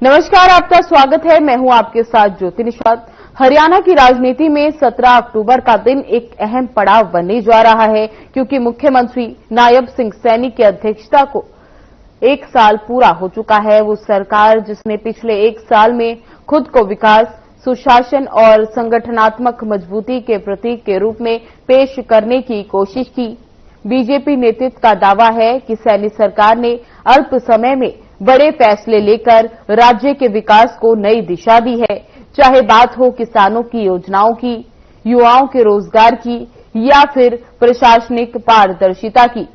नमस्कार, आपका स्वागत है। मैं हूं आपके साथ ज्योति निषाद। हरियाणा की राजनीति में 17 अक्टूबर का दिन एक अहम पड़ाव बनने जा रहा है, क्योंकि मुख्यमंत्री नायब सिंह सैनी की अध्यक्षता को 1 साल पूरा हो चुका है। वो सरकार जिसने पिछले 1 साल में खुद को विकास, सुशासन और संगठनात्मक मजबूती के प्रतीक के रूप में पेश करने की कोशिश की। बीजेपी नेतृत्व का दावा है कि सैनी सरकार ने अल्प समय में बड़े फैसले लेकर राज्य के विकास को नई दिशा दी है, चाहे बात हो किसानों की योजनाओं की, युवाओं के रोजगार की या फिर प्रशासनिक पारदर्शिता की।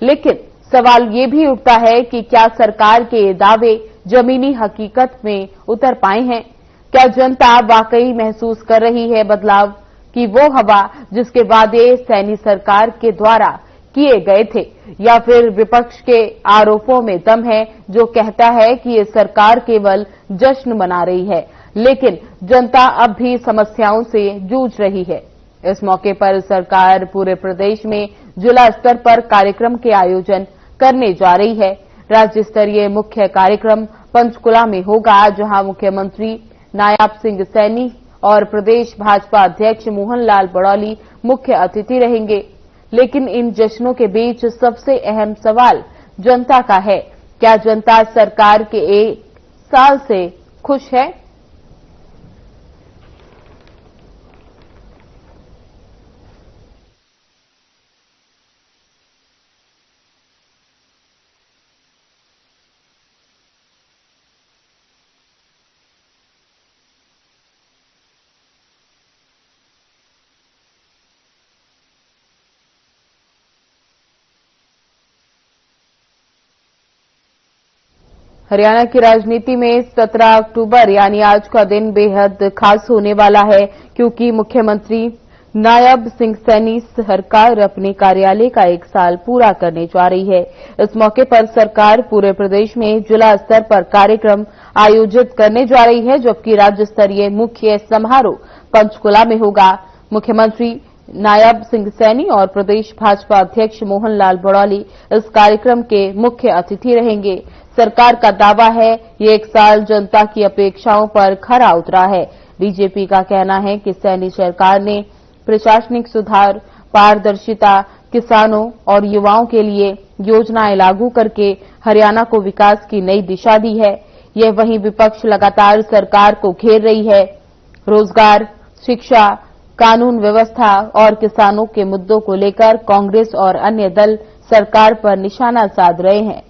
लेकिन सवाल ये भी उठता है कि क्या सरकार के ये दावे जमीनी हकीकत में उतर पाए हैं? क्या जनता वाकई महसूस कर रही है बदलाव की वो हवा जिसके वादे सैनी सरकार के द्वारा किए गए थे, या फिर विपक्ष के आरोपों में दम है जो कहता है कि ये सरकार केवल जश्न मना रही है, लेकिन जनता अब भी समस्याओं से जूझ रही है। इस मौके पर सरकार पूरे प्रदेश में जिला स्तर पर कार्यक्रम के आयोजन करने जा रही है। राज्य स्तरीय मुख्य कार्यक्रम पंचकुला में होगा, जहां मुख्यमंत्री नायब सिंह सैनी और प्रदेश भाजपा अध्यक्ष मोहन लाल बड़ौली मुख्य अतिथि रहेंगे। लेकिन इन जश्नों के बीच सबसे अहम सवाल जनता का है। क्या जनता सरकार के 1 साल से खुश है? हरियाणा की राजनीति में 17 अक्टूबर यानी आज का दिन बेहद खास होने वाला है, क्योंकि मुख्यमंत्री नायब सिंह सैनी सरकार अपने कार्यालय का 1 साल पूरा करने जा रही है। इस मौके पर सरकार पूरे प्रदेश में जिला स्तर पर कार्यक्रम आयोजित करने जा रही है, जबकि राज्य स्तरीय मुख्य समारोह पंचकुला में होगा। मुख्यमंत्री नायब सिंह सैनी और प्रदेश भाजपा अध्यक्ष मोहन लाल बड़ौली इस कार्यक्रम के मुख्य अतिथि रहेंगे। सरकार का दावा है ये 1 साल जनता की अपेक्षाओं पर खरा उतरा है। बीजेपी का कहना है कि सैनी सरकार ने प्रशासनिक सुधार, पारदर्शिता, किसानों और युवाओं के लिए योजनाएं लागू करके हरियाणा को विकास की नई दिशा दी है। यह वहीं विपक्ष लगातार सरकार को घेर रही है। रोजगार, शिक्षा, कानून व्यवस्था और किसानों के मुद्दों को लेकर कांग्रेस और अन्य दल सरकार पर निशाना साध रहे हैं।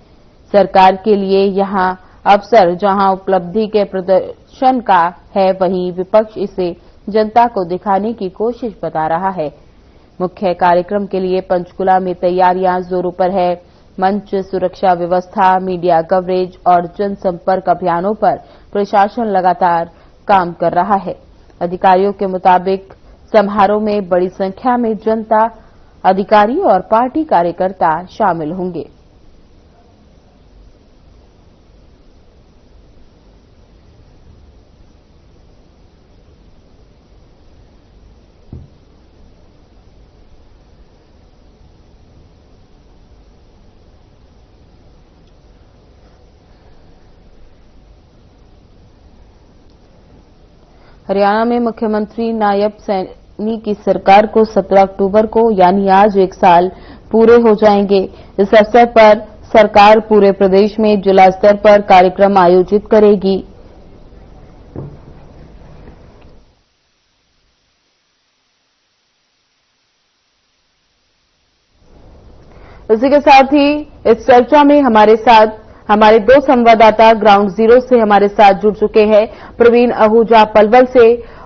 सरकार के लिए यहां अवसर जहां उपलब्धि के प्रदर्शन का है, वहीं विपक्ष इसे जनता को दिखाने की कोशिश बता रहा है। मुख्य कार्यक्रम के लिए पंचकुला में तैयारियां जोरों पर है। मंच, सुरक्षा व्यवस्था, मीडिया कवरेज और जनसंपर्क अभियानों पर प्रशासन लगातार काम कर रहा है। अधिकारियों के मुताबिक समारोह में बड़ी संख्या में जनता, अधिकारी और पार्टी कार्यकर्ता शामिल होंगे। हरियाणा में मुख्यमंत्री नायब सैनी की सरकार को 17 अक्टूबर को यानी आज 1 साल पूरे हो जाएंगे। इस अवसर पर सरकार पूरे प्रदेश में जिला स्तर पर कार्यक्रम आयोजित करेगी। इसी के साथ ही इस चर्चा में हमारे 2 संवाददाता ग्राउंड जीरो से हमारे साथ जुड़ चुके हैं। प्रवीण आहूजा पलवल से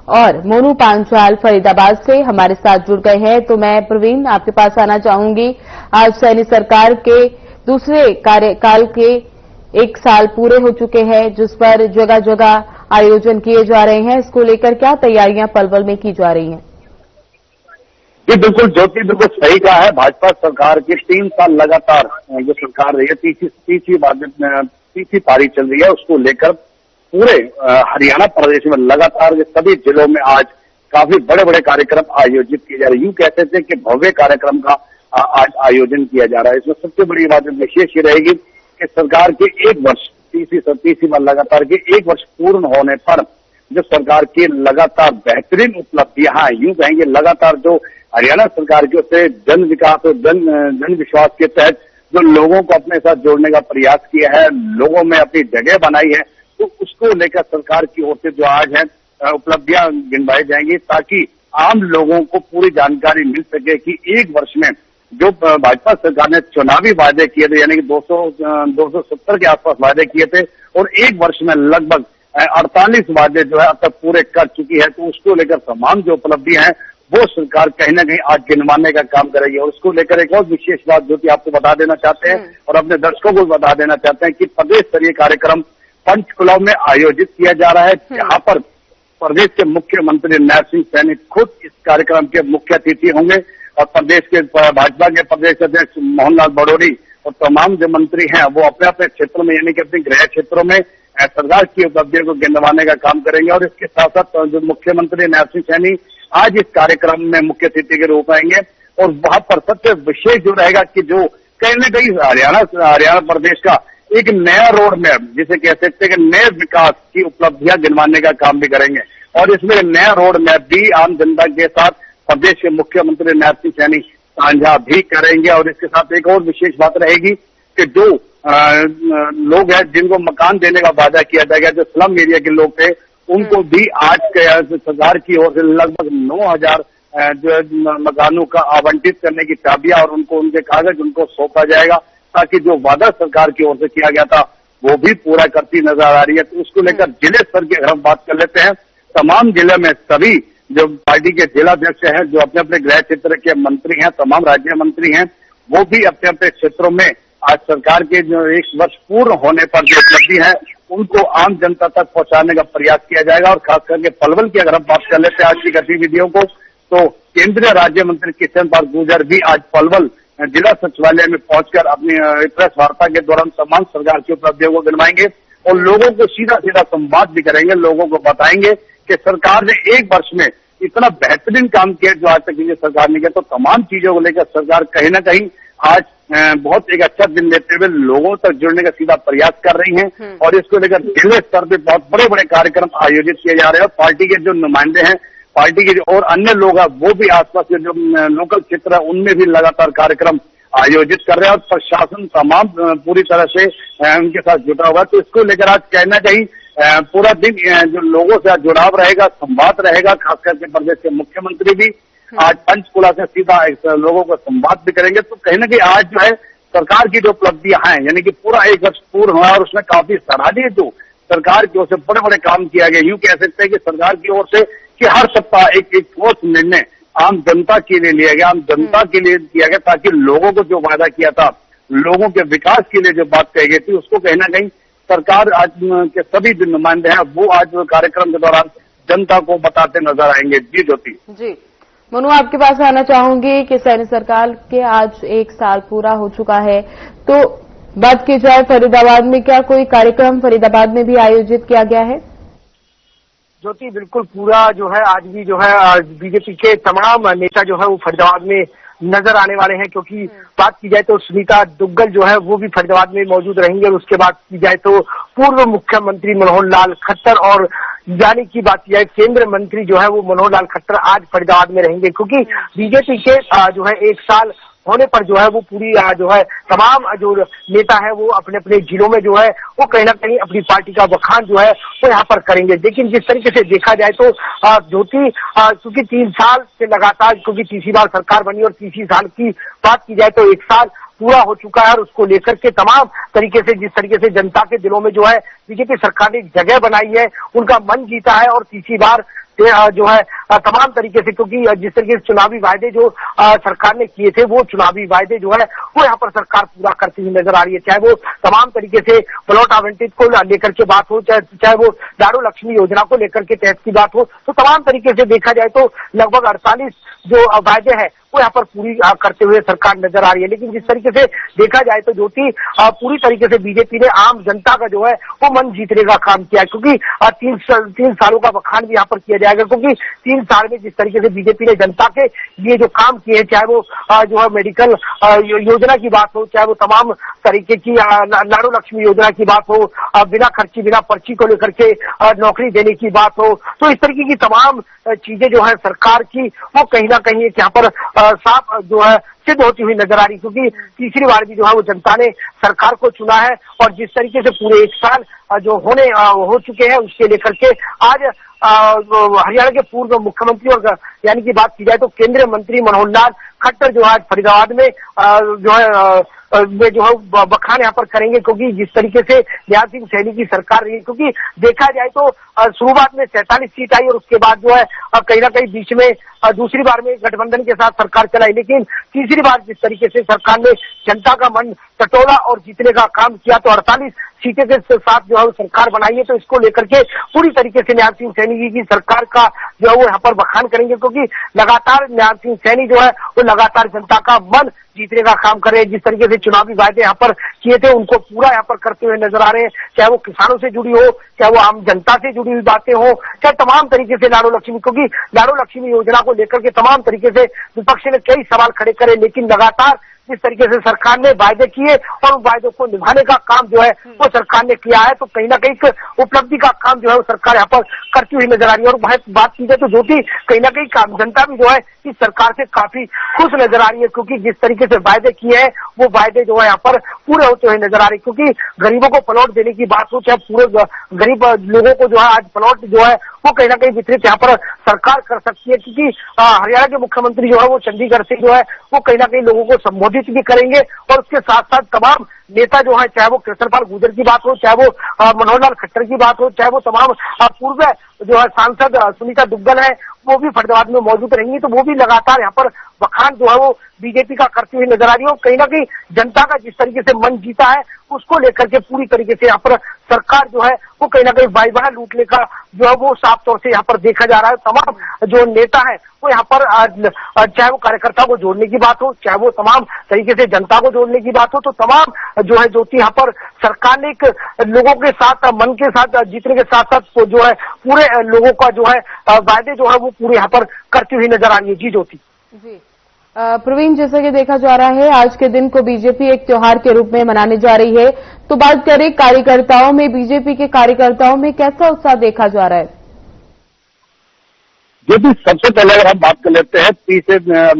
और मोनू पांचाल फरीदाबाद से हमारे साथ जुड़ गए हैं। तो मैं प्रवीण आपके पास आना चाहूंगी। आज सैनी सरकार के दूसरे कार्यकाल के 1 साल पूरे हो चुके हैं, जिस पर जगह जगह आयोजन किए जा रहे हैं। इसको लेकर क्या तैयारियां पलवल में की जा रही हैं? ये बिल्कुल ज्योति बिल्कुल सही कहा है। भाजपा सरकार की 3 साल लगातार जो सरकार रही है, तीसरी पारी चल रही है, उसको लेकर पूरे हरियाणा प्रदेश में लगातार सभी जिलों में आज काफी बड़े बड़े कार्यक्रम आयोजित किए जा रहे हैं। यूं कहते थे कि भव्य कार्यक्रम का आज आयोजन किया जा रहा है। इसमें सबसे बड़ी बात विशेष ये रहेगी कि सरकार के 1 वर्ष 37 बार लगातार के 1 वर्ष पूर्ण होने पर जो सरकार की लगातार बेहतरीन उपलब्धियां हैं, यूं कहेंगे लगातार जो हरियाणा सरकार की ओर से जन विकास और जन विश्वास के तहत जो लोगों को अपने साथ जोड़ने का प्रयास किया है, लोगों में अपनी जगह बनाई है, तो उसको लेकर सरकार की ओर से जो आज है उपलब्धियां गिनवाई जाएंगी, ताकि आम लोगों को पूरी जानकारी मिल सके कि 1 वर्ष में जो भाजपा सरकार ने चुनावी वादे किए थे, यानी कि 270 के आसपास वादे किए थे, और 1 वर्ष में लगभग 48 वादे जो है अब तक पूरे कर चुकी है। तो उसको लेकर तमाम जो उपलब्धियां हैं वो सरकार कहीं ना कहीं आज गिनवाने का काम करेगी। और उसको लेकर एक और विशेष बात जो कि आपको बता देना चाहते हैं और अपने दर्शकों को बता देना चाहते हैं कि प्रदेश स्तरीय कार्यक्रम पंचकुला में आयोजित किया जा रहा है, जहां पर प्रदेश के मुख्यमंत्री नायब सिंह सैनी खुद इस कार्यक्रम के मुख्य अतिथि होंगे और प्रदेश के भाजपा के प्रदेश अध्यक्ष मोहन लाल बड़ौरी और तमाम जो मंत्री हैं वो अपने अपने क्षेत्रों में, यानी कि अपने गृह क्षेत्रों में सरकार की उपलब्धियों को गिनवाने का काम करेंगे। और इसके साथ साथ जो मुख्यमंत्री नायब सिंह सैनी आज इस कार्यक्रम में मुख्य अतिथि के रूप में आएंगे और वहां पर सबसे विशेष जो रहेगा कि जो कहीं न कहीं हरियाणा प्रदेश का एक नया रोड मैप, जिसे कह सकते हैं कि नए विकास की उपलब्धियां गिनवाने का काम भी करेंगे। और इसमें नया रोड मैप भी आम जनता के साथ प्रदेश के मुख्यमंत्री नायब सिंह सैनी साझा भी करेंगे। और इसके साथ एक और विशेष बात रहेगी कि जो लोग हैं जिनको मकान देने का वादा किया जाएगा, जो स्लम एरिया के लोग थे, उनको भी आज सरकार की ओर से लगभग 9,000 जो मकानों का आवंटित करने की चाबियां और उनको उनके कागज उनको सौंपा जाएगा, ताकि जो वादा सरकार की ओर से किया गया था वो भी पूरा करती नजर आ रही है। तो उसको लेकर जिले स्तर की अगर हम बात कर लेते हैं, तमाम जिले में सभी जो पार्टी के जिलाध्यक्ष हैं, जो अपने अपने गृह क्षेत्र के मंत्री हैं, तमाम राज्य मंत्री हैं, वो भी अपने अपने क्षेत्रों में आज सरकार के जो 1 वर्ष पूर्ण होने पर जो उपलब्धि है उनको आम जनता तक पहुंचाने का प्रयास किया जाएगा। और खास करके पलवल की अगर हम बात कर लेते हैं आज की गतिविधियों को, तो केंद्रीय राज्य मंत्री किशन पाल गुर्जर भी आज पलवल जिला सचिवालय में पहुंचकर अपनी प्रेस वार्ता के दौरान तमाम सरकार की उपलब्धियों को गिनवाएंगे और लोगों को सीधा सीधा संवाद भी करेंगे, लोगों को बताएंगे कि सरकार ने 1 वर्ष में इतना बेहतरीन काम किया जो आज तक ये सरकार ने किया। तो तमाम चीजों को लेकर सरकार कहीं ना कहीं आज बहुत एक अच्छा दिन लेते हुए लोगों तक जुड़ने का सीधा प्रयास कर रही हैं और इसको लेकर जिले स्तर पे बहुत बड़े बड़े कार्यक्रम आयोजित किए जा रहे हैं। पार्टी के जो नुमाइंदे हैं, पार्टी के और अन्य लोग हैं, वो भी आसपास के जो लोकल क्षेत्र है उनमें भी लगातार कार्यक्रम आयोजित कर रहे हैं और प्रशासन तमाम पूरी तरह से उनके साथ जुटा हुआ है। तो इसको लेकर आज कहीं ना कहीं पूरा दिन जो लोगों से जुड़ाव रहेगा, संवाद रहेगा, खास करके प्रदेश के मुख्यमंत्री भी आज पंचकुला से सीधा लोगों को संवाद भी करेंगे। तो कहीं ना कहीं आज जो है सरकार की जो उपलब्धियां हैं, यानी कि पूरा 1 वर्ष पूर्ण हुआ और उसमें काफी सराहनीय जो सरकार की ओर से बड़े बड़े काम किया गया, यूं कह सकते हैं कि सरकार की ओर से कि हर सप्ताह एक ठोस निर्णय आम जनता के लिए लिया गया, आम जनता के लिए किया गया, ताकि लोगों को जो वादा किया था, लोगों के विकास के लिए जो बात कही गई थी, उसको कहीं ना कहीं सरकार आज के सभी जो नुमाइंदे हैं वो आज कार्यक्रम के दौरान जनता को बताते नजर आएंगे। जी ज्योति जी, मनु आपके पास आना चाहूंगी कि सैनी सरकार के आज 1 साल पूरा हो चुका है, तो बात की जाए फरीदाबाद में, क्या कोई कार्यक्रम फरीदाबाद में भी आयोजित किया गया है? ज्योति, बिल्कुल पूरा जो है आज भी जो है बीजेपी के तमाम नेता जो है वो फरीदाबाद में नजर आने वाले हैं, क्योंकि बात की जाए तो सुनीता दुग्गल जो है वो भी फरीदाबाद में मौजूद रहेंगे और उसके बाद की जाए तो पूर्व मुख्यमंत्री मनोहर लाल खट्टर और यानी की बात की जाए केंद्रीय मंत्री जो है वो मनोहर लाल खट्टर आज फरीदाबाद में रहेंगे, क्योंकि बीजेपी के जो है 1 साल होने पर जो है वो पूरी जो है तमाम जो नेता है वो अपने अपने जिलों में जो है वो कहीं ना कहीं अपनी पार्टी का बखान जो है वो यहाँ पर करेंगे। लेकिन जिस तरीके से देखा जाए तो ज्योति, क्योंकि 3 साल से लगातार, क्योंकि तीसरी बार सरकार बनी और तीसरी साल की बात की जाए तो 1 साल पूरा हो चुका है और उसको लेकर के तमाम तरीके से जिस तरीके से जनता के दिलों में जो है बीजेपी सरकार ने एक जगह बनाई है, उनका मन जीता है और तीसरी बार जो है तमाम तरीके से, क्योंकि जिस तरीके से चुनावी वायदे जो सरकार ने किए थे वो चुनावी वायदे जो है वो यहाँ पर सरकार पूरा करती हुई नजर आ रही है, चाहे वो तमाम तरीके से प्लॉट आवंटित को लेकर के बात हो, चाहे वो दारू लक्ष्मी योजना को लेकर के तहत की बात हो, तो तमाम तरीके से देखा जाए तो लगभग 48 जो वायदे हैं वो यहाँ पर पूरी करते हुए सरकार नजर आ रही है। लेकिन जिस तरीके से देखा जाए तो ज्योति पूरी तरीके से बीजेपी ने आम जनता का जो है वो मन जीतने का काम किया है, क्योंकि 3 सालों का बखान भी यहाँ पर किया जाएगा, क्योंकि 3 साल में जिस तरीके से बीजेपी ने जनता के लिए जो काम किए हैं, चाहे वो जो है मेडिकल योजना की बात हो, चाहे वो तमाम तरीके की लाडो लक्ष्मी योजना की बात हो, बिना खर्ची बिना पर्ची को लेकर के नौकरी देने की बात हो, तो इस तरीके की तमाम चीजें जो है सरकार की वो कहीं ना कहीं यहाँ पर साफ जो है सिद्ध होती हुई नजर आ रही, क्योंकि तीसरी बार भी जो है वो जनता ने सरकार को चुना है। और जिस तरीके से पूरे 1 साल जो हो चुके हैं उसके लेकर के आज हरियाणा के पूर्व मुख्यमंत्री और यानी कि बात की जाए तो केंद्रीय मंत्री मनोहर लाल खट्टर जो आज फरीदाबाद में जो है बखान यहाँ पर करेंगे, क्योंकि जिस तरीके से निहाल सिंह सैनी की सरकार रही, क्योंकि देखा जाए तो शुरुआत में 47 सीट आई और उसके बाद जो है कहीं ना कहीं बीच में दूसरी बार में गठबंधन के साथ सरकार चलाई, लेकिन तीसरी बार जिस तरीके से सरकार ने जनता का मन टटोला और जीतने का काम किया तो 48 सीटें के साथ जो है सरकार बनाई है। तो इसको लेकर के पूरी तरीके से निहाल सिंह सैनी की सरकार का जो है वो यहाँ पर बखान करेंगे, क्योंकि लगातार निहाल सिंह सैनी जो है वो लगातार जनता का मन जीतने का काम कर रहे हैं। जिस तरीके से चुनावी वायदे यहाँ पर किए थे उनको पूरा यहाँ पर करते हुए नजर आ रहे हैं, चाहे वो किसानों से जुड़ी हो, चाहे वो आम जनता से जुड़ी हुई बातें हो, चाहे तमाम तरीके से लाडो लक्ष्मी, क्योंकि लाडो लक्ष्मी योजना को लेकर के तमाम तरीके से विपक्ष ने कई सवाल खड़े करे, लेकिन लगातार जिस तरीके से सरकार ने वायदे किए और उन वायदों को निभाने का काम जो है वो सरकार ने किया है, तो कहीं ना कहीं उपलब्धि का काम जो है वो सरकार यहाँ पर करती हुई नजर आ रही है। और बात की जाए तो ज्योति कहीं ना कहीं जनता भी जो है इस सरकार से काफी खुश नजर आ रही है, क्योंकि जिस तरीके से वायदे किए हैं वो वायदे जो है यहाँ पर पूरे होते हुए नजर आ रहे हैं, क्योंकि गरीबों को प्लॉट देने की बात हो, चाहे पूरे गरीब लोगों को जो है आज प्लॉट जो है वो कहीं ना कहीं वितरित यहाँ पर सरकार कर सकती है, क्योंकि हरियाणा के मुख्यमंत्री जो है वो चंडीगढ़ से जो है वो कहीं ना कहीं लोगों को संबोधित भी करेंगे। और उसके साथ साथ तमाम नेता जो है, चाहे वो कृष्णपाल गुर्जर की बात हो, चाहे वो मनोहर लाल खट्टर की बात हो, चाहे वो तमाम पूर्व जो है सांसद सुनीता दुग्गल है वो भी फरीदाबाद में मौजूद रहेंगी, तो वो भी लगातार यहाँ पर बखान जो है वो बीजेपी का करती हुई नजर आ रही है। और कहीं ना कहीं जनता का जिस तरीके से मन जीता है उसको लेकर के पूरी तरीके से यहाँ पर सरकार जो है वो कहीं ना कहीं वाइवाह लूटने का जो है वो साफ तौर से यहाँ पर देखा जा रहा है। तमाम जो नेता है वो यहाँ पर चाहे वो कार्यकर्ताओं को जोड़ने की बात हो, चाहे वो तमाम तरीके से जनता को जोड़ने की बात हो, तो तमाम जो है ज्योति यहाँ पर सरकार ने एक लोगों के साथ मन के साथ जीतने के साथ साथ जो है पूरे लोगों का जो है वायदे जो है वो पूरे यहाँ पर करती हुई नजर आ रही है। जी ज्योति। जी प्रवीण, जैसा कि देखा जा रहा है आज के दिन को बीजेपी एक त्योहार के रूप में मनाने जा रही है, तो बात करें कार्यकर्ताओं में, बीजेपी के कार्यकर्ताओं में कैसा उत्साह देखा जा रहा है? जो भी सबसे पहले अगर हम बात कर लेते हैं तीसरे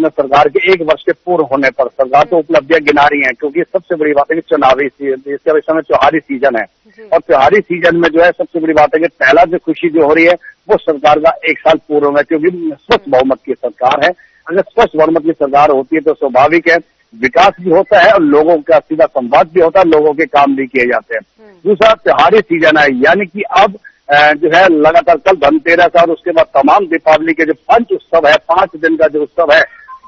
सरकार के 1 वर्ष के पूर्ण होने पर सरकार तो उपलब्धियां गिना रही है, क्योंकि सबसे बड़ी बात है कि चुनावी इसके समय त्योहारी सीजन है और त्योहारी सीजन में जो है सबसे बड़ी बात है कि पहला जो खुशी जो हो रही है वो सरकार का 1 साल पूर्ण हो गया, क्योंकि स्वस्थ बहुमत की सरकार है। अगर स्वस्थ बहुमत की सरकार होती है तो स्वाभाविक है विकास भी होता है और लोगों का सीधा संवाद भी होता है, लोगों के काम भी किए जाते हैं। दूसरा त्योहारी सीजन है, यानी कि अब जो है लगातार कल धनतेरस और उसके बाद तमाम दीपावली के जो पंच उत्सव है, 5 दिन का जो उत्सव है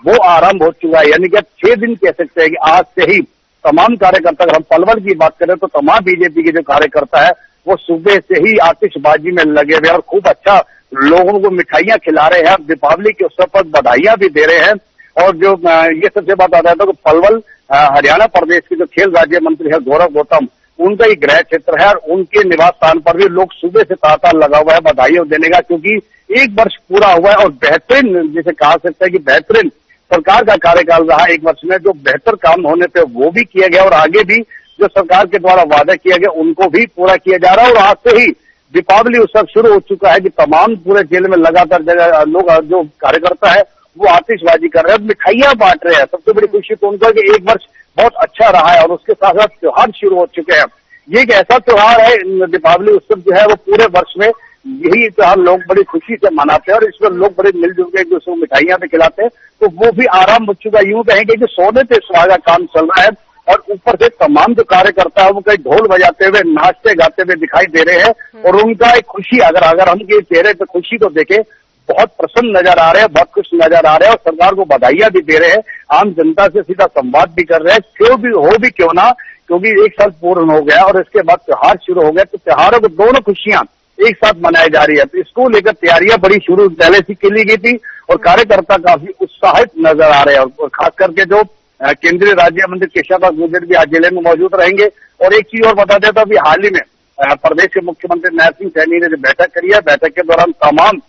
वो आरंभ हो चुका है, यानी कि अब 6 दिन कह सकते हैं कि आज से ही तमाम कार्यकर्ता, अगर हम पलवल की बात करें तो तमाम बीजेपी के जो कार्यकर्ता है वो सुबह से ही आतिशबाजी में लगे हुए और खूब अच्छा लोगों को मिठाइयां खिला रहे हैं, दीपावली के उत्सव पर बधाइयां भी दे रहे हैं। और जो ये सबसे बात आता है तो पलवल हरियाणा प्रदेश के जो खेल राज्य मंत्री है गौरव गौतम, उनका ही गृह क्षेत्र है और उनके निवास स्थान पर भी लोग सुबह से तांता लगा हुआ है बधाइयां देने का, क्योंकि 1 वर्ष पूरा हुआ है और बेहतरीन जिसे कहा सकता है कि बेहतरीन सरकार का कार्यकाल रहा 1 वर्ष में, जो बेहतर काम होने पे वो भी किया गया और आगे भी जो सरकार के द्वारा वादा किया गया उनको भी पूरा किया जा रहा है। और आज से ही दीपावली उत्सव शुरू हो चुका है कि तमाम पूरे जिले में लगातार जगह लोग जो कार्यकर्ता है वो आतिशबाजी कर रहे हैं, मिठाइयां बांट रहे हैं। सबसे बड़ी खुशी तो उनको है कि 1 वर्ष बहुत अच्छा रहा है और उसके साथ साथ त्योहार शुरू हो चुके हैं। ये एक ऐसा त्योहार है, दीपावली उत्सव जो है वो पूरे वर्ष में यही त्योहार लोग बड़ी खुशी से मनाते हैं और इसमें लोग बड़े मिलजुल के एक दूसरे को मिठाइयां भी खिलाते हैं, तो वो भी आराम हो चुका है। यूं कहेंगे कि सोने पे सुहागा काम चल रहा है और ऊपर से तमाम जो कार्यकर्ता है वो कहीं ढोल बजाते हुए नाचते गाते हुए दिखाई दे रहे हैं और उनका एक खुशी अगर हम ये चेहरे पे खुशी को देखें बहुत प्रसन्न नजर आ रहे हैं, बहुत खुश नजर आ रहे हैं और सरकार को बधाइयां भी दे रहे हैं, आम जनता से सीधा संवाद भी कर रहे हैं। क्यों ना, क्योंकि 1 साल पूर्ण हो गया और इसके बाद त्योहार शुरू हो गया, तो त्योहारों को दोनों खुशियां एक साथ मनाई जा रही है। तो इसको लेकर तैयारियां बड़ी शुरू पहले से की ली गई थी और कार्यकर्ता काफी उत्साहित नजर आ रहे हैं और खास करके जो केंद्रीय राज्य मंत्री केशव गुर्जर भी आज जिले में मौजूद रहेंगे। और एक चीज और बता देता हूं, हाल ही में प्रदेश के मुख्यमंत्री नायब सिंह सैनी ने जो बैठक करी है, बैठक के दौरान तमाम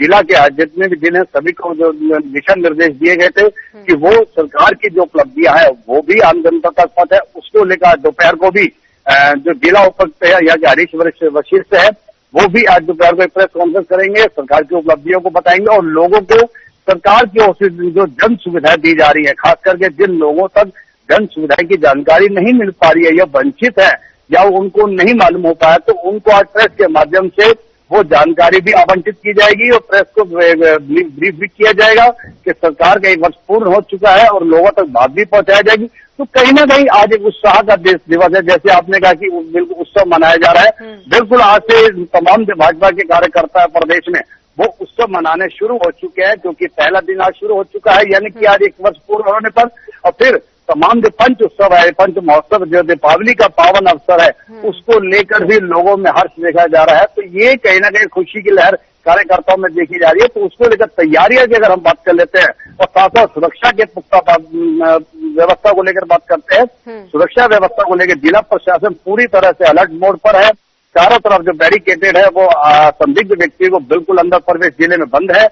जिला के जितने भी जिले सभी को जो दिशा निर्देश दिए गए थे कि वो सरकार की जो उपलब्धियां हैं वो भी आम जनता तक पहुंचे। उसको लेकर दोपहर को भी जो जिला उपायुक्त है या हरीश वशिष्ठ है वो भी आज दोपहर को प्रेस कॉन्फ्रेंस करेंगे, सरकार की उपलब्धियों को बताएंगे और लोगों को सरकार की ओर से जो जन सुविधाएं दी जा रही है, खास करके जिन लोगों तक जन सुविधाएं की जानकारी नहीं मिल पा रही है या वंचित है या उनको नहीं मालूम हो पाया, तो उनको आज प्रेस के माध्यम से वो जानकारी भी आवंटित की जाएगी और प्रेस को ब्रीफ भी किया जाएगा कि सरकार का 1 वर्ष पूर्ण हो चुका है और लोगों तक बात भी पहुंचाई जाएगी। तो कहीं ना कहीं आज एक उत्साह का दिवस है, जैसे आपने कहा कि बिल्कुल उत्सव मनाया जा रहा है। बिल्कुल आज से तमाम जो भाजपा के कार्यकर्ता प्रदेश में वो उत्सव मनाने शुरू हो चुके हैं, क्योंकि पहला दिन आज शुरू हो चुका है, यानी कि आज 1 वर्ष पूर्ण होने पर और फिर तमाम जो पंच उत्सव है, पंच महोत्सव जो दीपावली का पावन अवसर है, उसको लेकर भी लोगों में हर्ष देखा जा रहा है। तो ये कहीं ना कहीं खुशी की लहर कार्यकर्ताओं में देखी जा रही है। तो उसको लेकर तैयारियां की अगर हम बात कर लेते हैं और साथ साथ सुरक्षा के पुख्ता व्यवस्था को लेकर बात करते हैं, सुरक्षा व्यवस्था को लेकर जिला प्रशासन पूरी तरह से अलर्ट मोड पर है। चारों तरफ जो बैरिकेटेड है वो संदिग्ध व्यक्ति को बिल्कुल अंदर प्रवेश जिले में बंद है।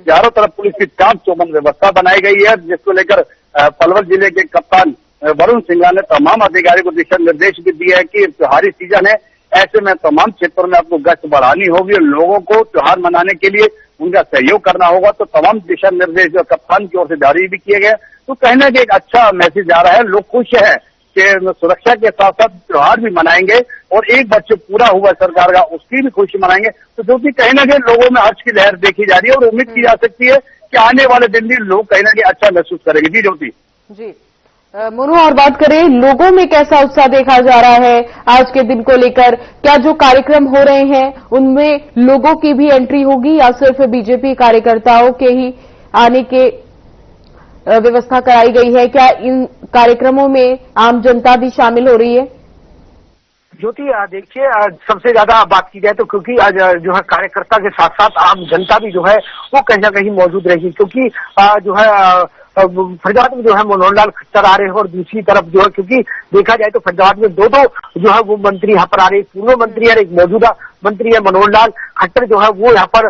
चारों तरफ पुलिस की चाक चौबंद व्यवस्था बनाई गई है, जिसको लेकर पलवल जिले के कप्तान वरुण सिंघा ने तमाम अधिकारी को दिशा निर्देश भी दिया है कि त्योहारी सीजन है, ऐसे में तमाम क्षेत्रों में आपको गश्त बढ़ानी होगी और लोगों को त्योहार मनाने के लिए उनका सहयोग करना होगा। तो तमाम दिशा निर्देश जो कप्तान की ओर से जारी भी किए गए। तो कहीं ना कहीं एक अच्छा मैसेज आ रहा है, लोग खुश है कि सुरक्षा के साथ साथ त्योहार भी मनाएंगे और 1 वर्ष पूरा हुआ सरकार का उसकी भी खुशी मनाएंगे। तो जो कि कहीं ना कहीं लोगों में हर्ष की लहर देखी जा रही है और उम्मीद की जा सकती है कि आने वाले दिन भी लोग कहीं ना कहीं अच्छा महसूस करेंगे। जी ज्योति जी मोनू, और बात करें लोगों में कैसा उत्साह देखा जा रहा है आज के दिन को लेकर? क्या जो कार्यक्रम हो रहे हैं उनमें लोगों की भी एंट्री होगी या सिर्फ बीजेपी कार्यकर्ताओं के ही आने के व्यवस्था कराई गई है? क्या इन कार्यक्रमों में आम जनता भी शामिल हो रही है? ज्योति देखिए, सबसे ज्यादा बात की जाए तो क्योंकि आज जो है कार्यकर्ता के साथ साथ आम जनता भी जो है वो कहीं ना कहीं मौजूद रहेगी, क्योंकि जो है फरीदाबाद में जो है मनोहर लाल खट्टर आ रहे हैं और दूसरी तरफ जो है क्योंकि देखा जाए तो फरीदाबाद में दो जो है वो मंत्री यहाँ पर आ रहे हैं, पूर्व मंत्री है, एक मौजूदा मंत्री है मनोहर लाल खट्टर जो है वो यहाँ पर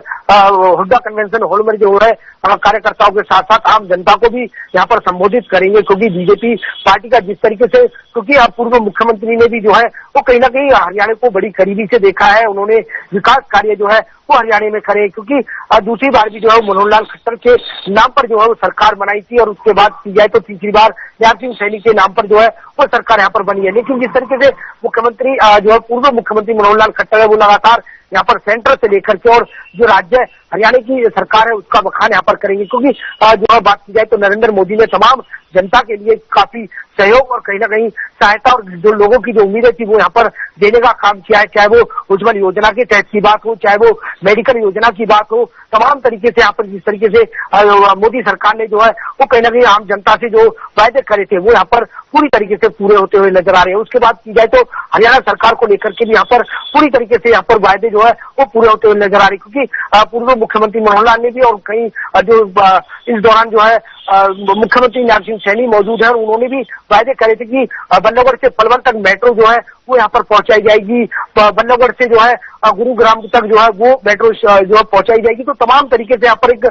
हुड्डा कन्वेंशन हॉल में जो है कार्यकर्ताओं के साथ साथ आम जनता को भी यहाँ पर संबोधित करेंगे। क्योंकि बीजेपी पार्टी का जिस तरीके से, क्योंकि पूर्व मुख्यमंत्री ने भी जो है वो कहीं ना कहीं हरियाणा को बड़ी करीबी से देखा है, उन्होंने विकास कार्य जो है वो हरियाणा में करे, क्योंकि दूसरी बार भी जो है मनोहर लाल खट्टर के नाम पर जो है वो सरकार बनाई थी और उसके बाद की जाए तो तीसरी बार नायब सिंह सैनी के नाम पर जो है वो सरकार यहाँ पर बनी है। लेकिन जिस तरीके से मुख्यमंत्री जो है पूर्व मुख्यमंत्री मनोहर लाल खट्टर है वो लगातार यहाँ पर सेंटर से लेकर के और जो राज्य हरियाणा की सरकार है उसका बखान यहाँ पर करेंगे, क्योंकि जो है बात की जाए तो नरेंद्र मोदी ने तमाम जनता के लिए काफी सहयोग और कहीं ना कहीं सहायता और जो लोगों की जो उम्मीदें थी वो यहाँ पर देने का काम किया है, चाहे वो उज्ज्वल योजना के तहत की बात हो, चाहे वो मेडिकल योजना की बात हो, तमाम तरीके से यहाँ पर जिस तरीके से मोदी सरकार ने जो है वो कहीं ना कहीं आम जनता से जो वायदे करे थे वो यहाँ पर पूरी तरीके से पूरे होते हुए नजर आ रहे हैं। उसके बाद की जाए तो हरियाणा सरकार को लेकर के भी यहाँ पर पूरी तरीके से यहाँ पर वायदे जो है वो पूरे होते हुए नजर आ रहे, क्योंकि पूर्व मुख्यमंत्री मनोहर लाल ने भी और कहीं जो इस दौरान जो है मुख्यमंत्री नायब सिंह सैनी मौजूद है, उन्होंने भी वायदे करे थे कि बल्लभगढ़ से पलवल तक मेट्रो जो है वो यहाँ पर पहुंचाई जाएगी, बल्लभगढ़ से जो है गुरुग्राम तक जो है वो मेट्रो जो है पहुंचाई जाएगी। तो तमाम तरीके से यहाँ पर एक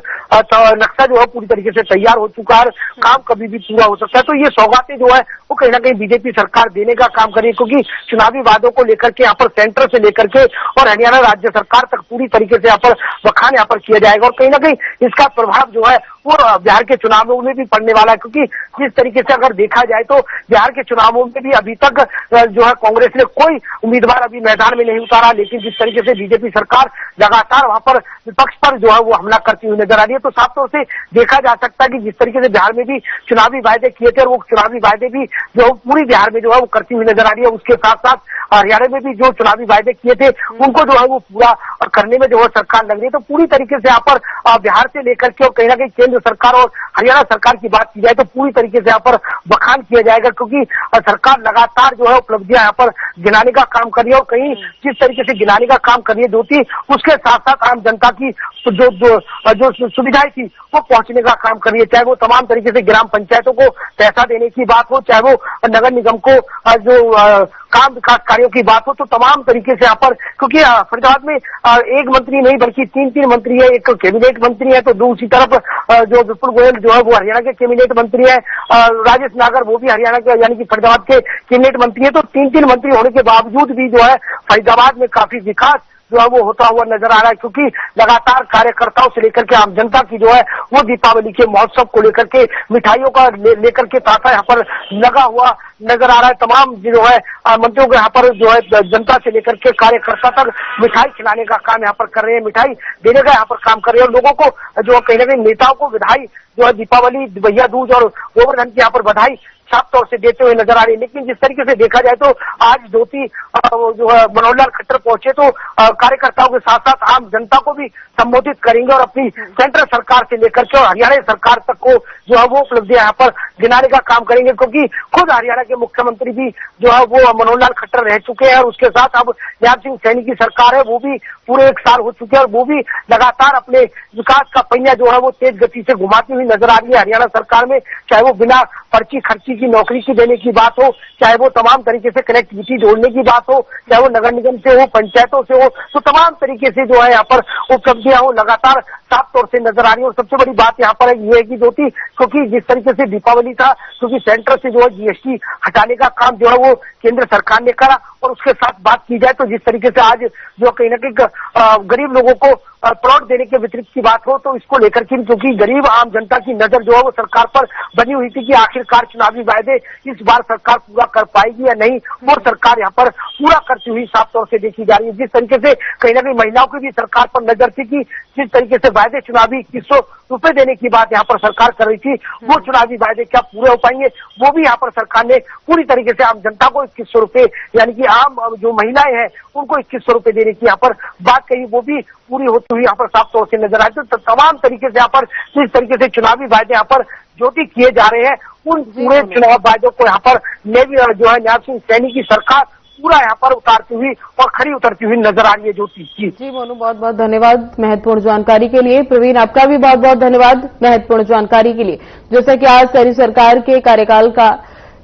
नक्शा जो है पूरी तरीके से तैयार हो चुका है, काम कभी भी पूरा हो सकता है। तो ये सौगातें जो है वो कहीं ना कहीं बीजेपी सरकार देने का काम करेगी, क्योंकि चुनावी वादों को लेकर के यहाँ पर सेंटर से लेकर के और हरियाणा राज्य सरकार तक पूरी तरीके से यहाँ पर बखान यहाँ पर किया जाएगा और कहीं ना कहीं इसका प्रभाव जो है वो बिहार के चुनावों में भी पड़ने वाला है, क्योंकि जिस तरीके से अगर देखा जाए तो बिहार के चुनावों में भी अभी तक जो है कांग्रेस ने कोई उम्मीदवार अभी मैदान में नहीं उतारा, लेकिन जिस तरीके से बीजेपी सरकार लगातार वहां पर विपक्ष पर जो है वो हमला करती हुई नजर आ रही है, तो साफ तौर से देखा जा सकता है कि जिस तरीके से बिहार में भी चुनावी वायदे किए थे और वो चुनावी वायदे भी जो पूरी बिहार में जो है वो करती हुई नजर आ रही है। उसके साथ साथ हरियाणा में भी जो चुनावी वायदे किए थे उनको जो है वो पूरा करने में जो है सरकार लग रही है। तो पूरी तरीके से यहाँ पर बिहार से लेकर के और कहीं ना कहीं केंद्र सरकार और हरियाणा सरकार की बात की जाए तो पूरी तरीके से यहाँ पर बखान किया जाएगा, क्योंकि सरकार लगातार जो है उपलब्धियां यहाँ पर गिनाने का काम कर रही है और कहीं जिस तरीके से गिनाने का काम कर रही है ज्योति, उसके साथ साथ आम जनता की जो सुविधाएं थी वो पहुंचने का काम कर रही है। चाहे वो तमाम तरीके से ग्राम पंचायतों को पैसा देने की बात हो, चाहे वो नगर निगम को जो काम विकास कार्यों की बात हो, तो तमाम तरीके से यहाँ पर, क्योंकि फरीदाबाद में एक मंत्री नहीं बल्कि तीन मंत्री है। एक कैबिनेट मंत्री है तो दूसरी तरफ जो विपुल गोयल जो है वो हरियाणा के कैबिनेट मंत्री है, राजेश नागर वो भी हरियाणा के यानी कि फरीदाबाद के कैबिनेट मंत्री है। तो तीन मंत्री होने के बावजूद भी जो है फरीदाबाद में काफी विकास जो है वो होता हुआ नजर आ रहा है, क्योंकि लगातार कार्यकर्ताओं से लेकर के आम जनता की जो है वो दीपावली के महोत्सव को लेकर के मिठाइयों का लेकर के तांता यहाँ पर लगा हुआ नजर आ रहा है। तमाम जो है मंत्रियों को यहाँ पर जो है जनता से लेकर के कार्यकर्ता तक मिठाई खिलाने का काम यहाँ पर कर रहे हैं, मिठाई देने का यहाँ पर काम कर रहे हैं और लोगों को जो कहीं ना कहीं नेताओं को बधाई जो है दीपावली, भैया दूज और गोवर्धन की यहाँ पर बधाई साफ तौर से देते हुए नजर आ रही है। लेकिन जिस तरीके से देखा जाए तो आज ज्योति जो है मनोहर लाल खट्टर पहुंचे तो कार्यकर्ताओं के साथ साथ आम जनता को भी संबोधित करेंगे और अपनी सेंट्रल सरकार से लेकर के और हरियाणा सरकार तक को जो है वो उपलब्धियां यहाँ पर गिनाने का काम करेंगे, क्योंकि खुद हरियाणा के मुख्यमंत्री भी जो है वो मनोहर लाल खट्टर रह चुके हैं और उसके साथ अब नायब सिंह सैनी की सरकार है, वो भी पूरे 1 साल हो चुके हैं और वो भी लगातार अपने विकास का पहिया जो है वो तेज गति से घुमाती हुई नजर आ रही है हरियाणा सरकार में। चाहे वो बिना पर्ची खर्ची की नौकरी की देने की बात हो, चाहे वो तमाम तरीके से कनेक्टिविटी जोड़ने की बात हो, चाहे वो नगर निगम से हो, पंचायतों से हो, तो तमाम तरीके से जो है यहाँ पर उपलब्धियां हो लगातार साफ तौर से नजर आ रही है। और सबसे बड़ी बात यहाँ पर ये है कि ज्योति, क्योंकि जिस तरीके से दीपावली था, क्योंकि सेंटर से जो है जीएसटी हटाने का काम जो है वो केंद्र सरकार ने करा और उसके साथ बात की जाए तो जिस तरीके से आज जो कहीं ना कहीं गरीब लोगों को प्लॉट देने के वितरित की बात हो, तो इसको लेकर के क्योंकि गरीब आम जनता की नजर जो है वो सरकार पर बनी हुई थी कि आखिरकार चुनावी वायदे इस बार सरकार पूरा कर पाएगी या नहीं, वो सरकार यहाँ पर पूरा करती हुई साफ तौर से देखी जा रही है। जिस तरीके से कहीं ना कहीं महिलाओं की भी सरकार पर नजर थी कि जिस तरीके से वायदे चुनावी 2100 रुपए देने की बात यहाँ पर सरकार कर रही थी, वो चुनावी वायदे क्या पूरे हो पाएंगे, वो भी यहाँ पर सरकार ने पूरी तरीके से आम जनता को 2100 रुपए यानी कि आम जो महिलाएं हैं उनको 2100 रुपए देने की यहाँ पर बात कही, वो भी पूरी होती हुई यहाँ पर साफ तौर से नजर आती है। तो तमाम तरीके से यहाँ पर जिस तरीके से चुनावी वायदे यहाँ पर ज्योति किए जा रहे हैं, उन पूरे चुनाव वायदों को यहाँ पर जो है नायब सिंह सैनी की सरकार पूरा यहाँ पर उतारती हुई और खड़ी उतरती हुई नजर आ रही है ज्योति। जी मोनू, बहुत बहुत धन्यवाद महत्वपूर्ण जानकारी के लिए। प्रवीण, आपका भी बहुत बहुत धन्यवाद महत्वपूर्ण जानकारी के लिए। जैसा कि आज सैनी सरकार के कार्यकाल का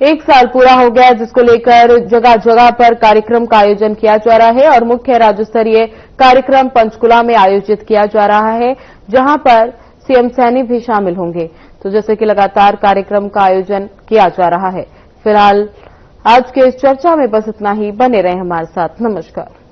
1 साल पूरा हो गया, जिसको लेकर जगह जगह पर कार्यक्रम का आयोजन किया जा रहा है और मुख्य राज्य स्तरीय कार्यक्रम पंचकुला में आयोजित किया जा रहा है, जहां पर सीएम सैनी भी शामिल होंगे। तो जैसे कि लगातार कार्यक्रम का आयोजन किया जा रहा है। फिलहाल आज के इस चर्चा में बस इतना ही। बने रहे हमारे साथ। नमस्कार।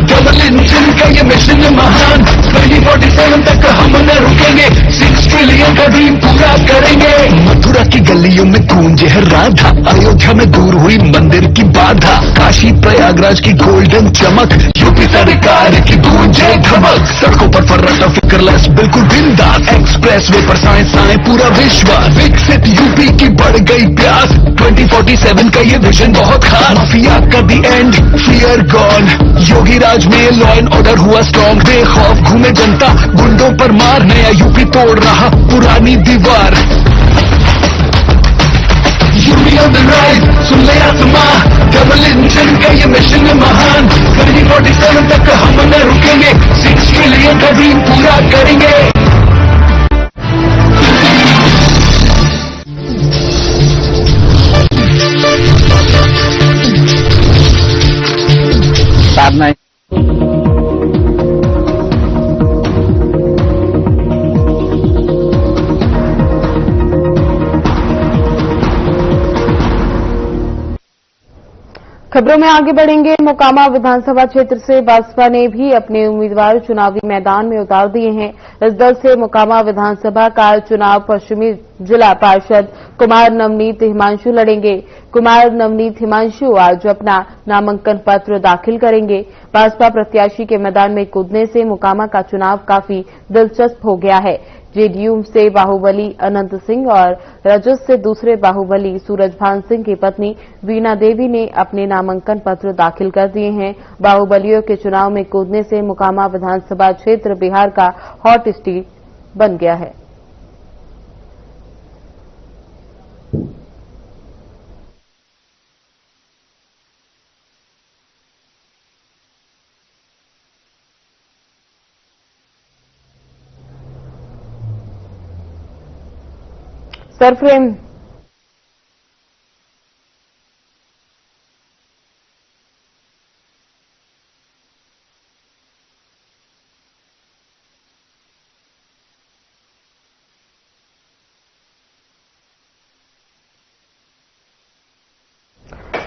डबल इंजन का ये मिशन महान 2047 तक हम न रुकेंगे, 6 ट्रिलियन का ड्रीम पूरा करेंगे। मथुरा की गलियों में गूंजे है राधा, अयोध्या में दूर हुई मंदिर की बाधा, काशी प्रयागराज की गोल्डन चमक, यूपी सरकार की गूंजे धमक। सड़कों पर फर्राटा फिक्रलेस बिल्कुल बिंदास, एक्सप्रेस वे पर साइंस आए पूरा विश्वास। विकसित यूपी की बढ़ गई प्यास, 2047 का ये विजन बहुत खास। माफिया का दी एंड, फियर गॉन, योगी राज में लॉ एंड ऑर्डर हुआ स्ट्रॉन्ग। बेखौफ घूमे जनता, गुंडों पर मार, नया यूपी तोड़ रहा पुरानी दीवार। यूपी ऑन द राइज, सुन ले आसमां, डबल इंजन का ये मिशन महान। 2047 तक हम न रुकेंगे, 6 ट्रिलियन का ड्रीम पूरा करेंगे। साधना खबरों में आगे बढ़ेंगे। मोकामा विधानसभा क्षेत्र से बसपा ने भी अपने उम्मीदवार चुनावी मैदान में उतार दिए हैं। इस दल से मोकामा विधानसभा का चुनाव पश्चिमी जिला पार्षद कुमार नवनीत हिमांशु लड़ेंगे। कुमार नवनीत हिमांशु आज अपना नामांकन पत्र दाखिल करेंगे। भाजपा प्रत्याशी के मैदान में कूदने से मोकामा का चुनाव काफी दिलचस्प हो गया है। जेडीयू से बाहुबली अनंत सिंह और रजत से दूसरे बाहुबली सूरजभान सिंह की पत्नी वीणा देवी ने अपने नामांकन पत्र दाखिल कर दिए हैं। बाहुबलियों के चुनाव में कूदने से मोकामा विधानसभा क्षेत्र बिहार का हॉट सीट बन गया है। सरफ्रेम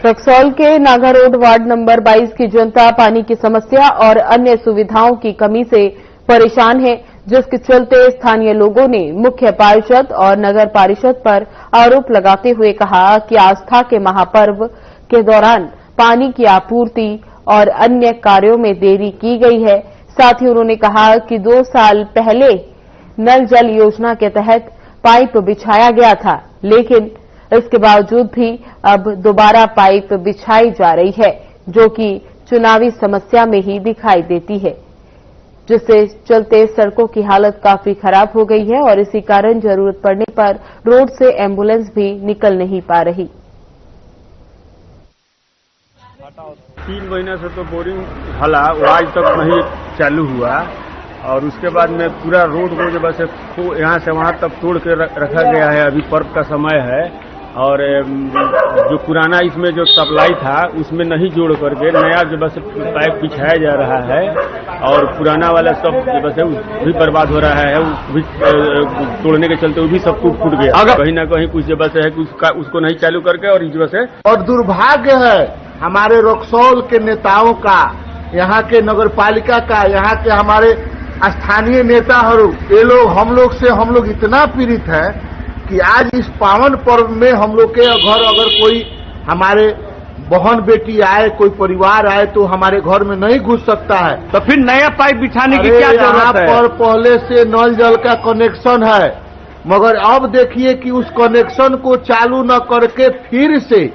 रक्सौल के नागा रोड वार्ड नंबर 22 की जनता पानी की समस्या और अन्य सुविधाओं की कमी से परेशान है, जिसके चलते स्थानीय लोगों ने मुख्य पार्षद और नगर परिषद पर आरोप लगाते हुए कहा कि आस्था के महापर्व के दौरान पानी की आपूर्ति और अन्य कार्यों में देरी की गई है। साथ ही उन्होंने कहा कि 2 साल पहले नल जल योजना के तहत पाइप बिछाया गया था, लेकिन इसके बावजूद भी अब दोबारा पाइप बिछाई जा रही है, जो कि चुनावी समस्या में ही दिखाई देती है, जिससे चलते सड़कों की हालत काफी खराब हो गई है और इसी कारण जरूरत पड़ने पर रोड से एम्बुलेंस भी निकल नहीं पा रही। 3 महीने से तो बोरिंग हला वो आज तक नहीं चालू हुआ और उसके बाद में पूरा रोड को जो बस यहाँ से वहाँ तक तोड़ के रखा गया है। अभी पर्व का समय है और जो पुराना इसमें जो सप्लाई था उसमें नहीं जोड़ करके नया जो बस पाइप बिछाया जा रहा है और पुराना वाला सब जो बस है भी बर्बाद हो रहा है। वो भी तोड़ने के चलते वो भी सब टूट गया। अगर कहीं ना कहीं कुछ जो बस है उसको नहीं चालू करके और इस वजह से और दुर्भाग्य है हमारे रक्सौल के नेताओं का, यहाँ के नगर पालिका का, यहाँ के हमारे स्थानीय नेता ये लोग हम लोग इतना पीड़ित है कि आज इस पावन पर्व में हम लोग के घर अगर कोई हमारे बहन बेटी आए, कोई परिवार आए तो हमारे घर में नहीं घुस सकता है। तो फिर नया पाइप बिछाने की क्या जरूरत है? पर पहले से नल जल का कनेक्शन है, मगर अब देखिए कि उस कनेक्शन को चालू न करके फिर से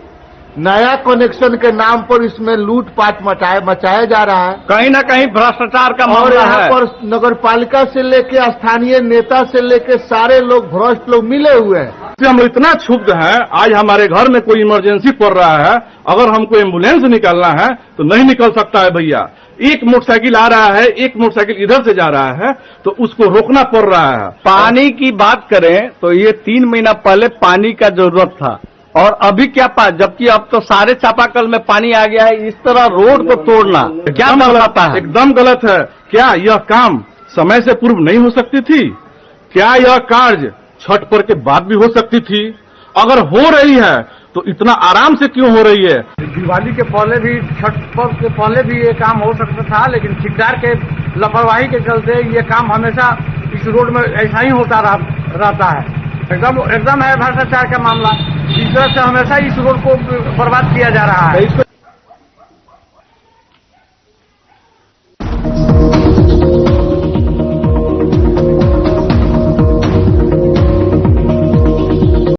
नया कनेक्शन के नाम पर इसमें लूटपाट मचाया जा रहा है। कहीं ना कहीं भ्रष्टाचार का और मामला यहाँ है। पर नगर पालिका से लेके स्थानीय नेता से लेके सारे लोग भ्रष्ट लोग मिले हुए हैं। हम इतना क्षुब्ध हैं, आज हमारे घर में कोई इमरजेंसी पड़ रहा है, अगर हमको एम्बुलेंस निकालना है तो नहीं निकल सकता है भैया। एक मोटरसाइकिल आ रहा है, एक मोटरसाइकिल इधर से जा रहा है तो उसको रोकना पड़ रहा है। पानी की बात करें तो ये 3 महीना पहले पानी का जरूरत था और अभी क्या पास, जबकि अब तो सारे चापाकल में पानी आ गया है। इस तरह रोड को तोड़ना क्या बताता है? एकदम गलत है। क्या यह काम समय से पूर्व नहीं हो सकती थी? क्या यह कार्य छठ पर्व के बाद भी हो सकती थी? अगर हो रही है तो इतना आराम से क्यों हो रही है? दिवाली के पहले भी, छठ पर्व के पहले भी ये काम हो सकता था, लेकिन ठेकेदार के लापरवाही के चलते ये काम हमेशा इस रोड में ऐसा ही होता रहता है। एकदम है भ्रष्टाचार का मामला। इस तरह से हमेशा इस रोड को बर्बाद किया जा रहा है।